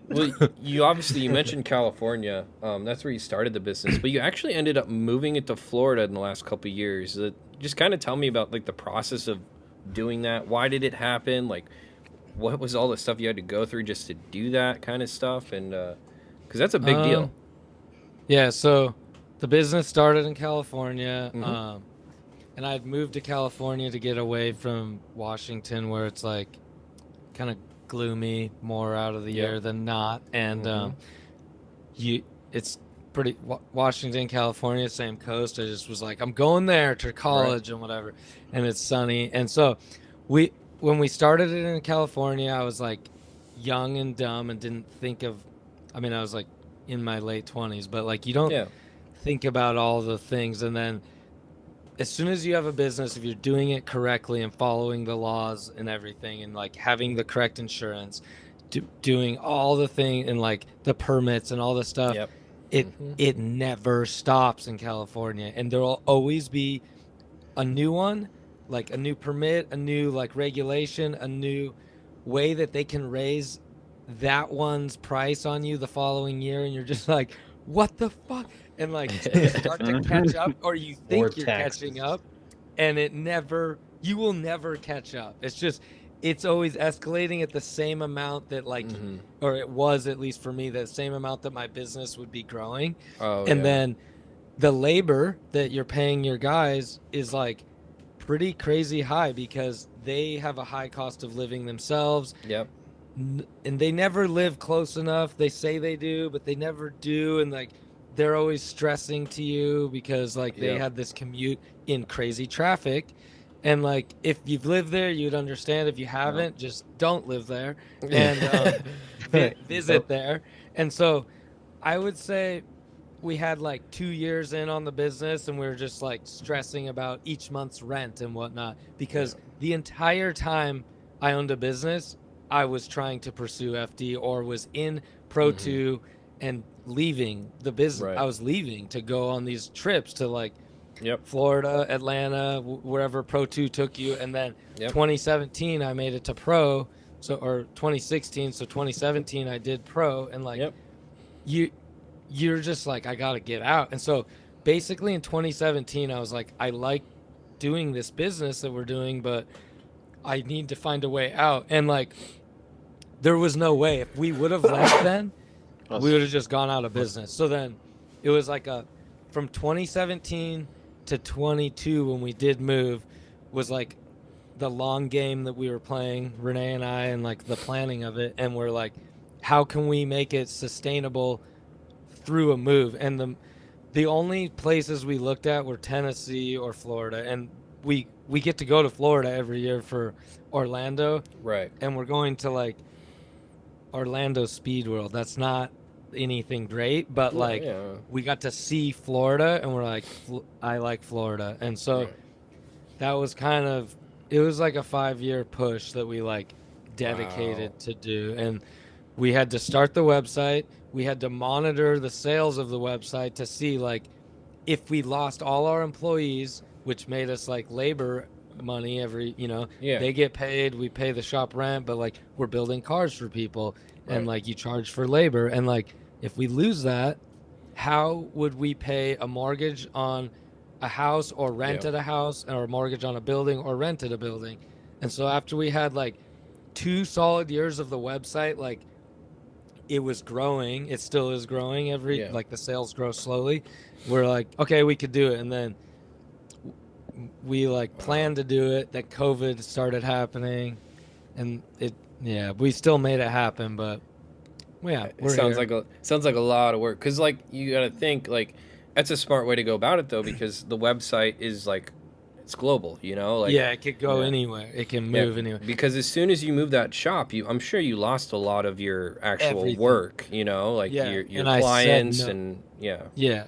Well, you mentioned California. That's where you started the business, but you actually ended up moving it to Florida in the last couple of years. Just kind of tell me about like the process of doing that. Why did it happen? Like, what was all the stuff you had to go through just to do that kind of stuff? And because that's a big deal. Um, yeah, so the business started in California, Mm-hmm. and I'd moved to California to get away from Washington, where it's like kind of gloomy more out of the Yep. year than not. And Mm-hmm. you, it's pretty Washington, California, same coast. I just was like, I'm going there to Right. college and whatever, and it's sunny. And so we, when we started it in California, I was like young and dumb and didn't think of, I mean, I was like in my late 20s, but like you don't Yeah. think about all the things. And then as soon as you have a business, if you're doing it correctly and following the laws and everything, and like having the correct insurance, doing all the thing and like the permits and all the stuff, Yep. it Mm-hmm. it never stops in California, and there'll always be a new one, like a new permit, a new like regulation, a new way that they can raise that one's price on you the following year, and you're just like, what the fuck? And like you start to catch up, or you More think you're catching taxes. up, and you will never catch up. It's just, it's always escalating at the same amount that like, Mm-hmm. or it was at least for me, the same amount that my business would be growing. Oh And yeah. then the labor that you're paying your guys is like pretty crazy high because they have a high cost of living themselves, Yep. and they never live close enough. They say they do, but they never do. And like they're always stressing to you because like they Yep. had this commute in crazy traffic. And like if you've lived there, you'd understand. If you No. haven't, just don't live there and Yeah. visit there. And so I would say we had like 2 years in on the business, and we were just like stressing about each month's rent and whatnot Yeah. because the entire time I owned a business, I was trying to pursue FD or was in Pro Mm-hmm. 2 and leaving the business. Right. I was leaving to go on these trips to like Yep. Florida, Atlanta, wherever Pro 2 took you. And then Yep. 2017, I made it to Pro. So, or 2016. So 2017, I did Pro. And like, Yep. you, you're just like, I got to get out. And so basically in 2017, I was like, I like doing this business that we're doing, but I need to find a way out. And like, there was no way. If we would have left then, we would have just gone out of business. So then it was like a, from 2017 to 22 when we did move was like the long game that we were playing, Renee and I, and like the planning of it. And we're like, how can we make it sustainable through a move? And the only places we looked at were Tennessee or Florida. And we get to go to Florida every year for Orlando, Right. and we're going to like Orlando Speed World. That's not anything great, but No. like Yeah. we got to see Florida, and we're like, I like Florida. And so Right. that was kind of, it was like a 5 year push that we like Wow. dedicated to do. And we had to start the website. We had to monitor the sales of the website to see like if we lost all our employees, which made us like labor money every, Yeah. they get paid, we pay the shop rent, but like we're building cars for people, and Right. like you charge for labor. And like if we lose that, how would we pay a mortgage on a house or Yeah. rented a house, or a mortgage on a building or rented a building? And so after we had like 2 solid years of the website, like it was growing, it still is growing, every Yeah. like the sales grow slowly. We're like, okay, we could do it. And then we like Wow. planned to do it, that COVID started happening, and it, yeah, we still made it happen. But yeah, It we're here. sounds like a lot of work. Cause like you gotta think like that's a smart way to go about it though, because the website is like it's global. You know, like Yeah, it could go yeah. anywhere, it can Yeah, move anywhere. because as soon as you move that shop, I'm sure you lost a lot of your actual Everything. work, you know, like Yeah, your and I said clients no. and yeah. Yeah,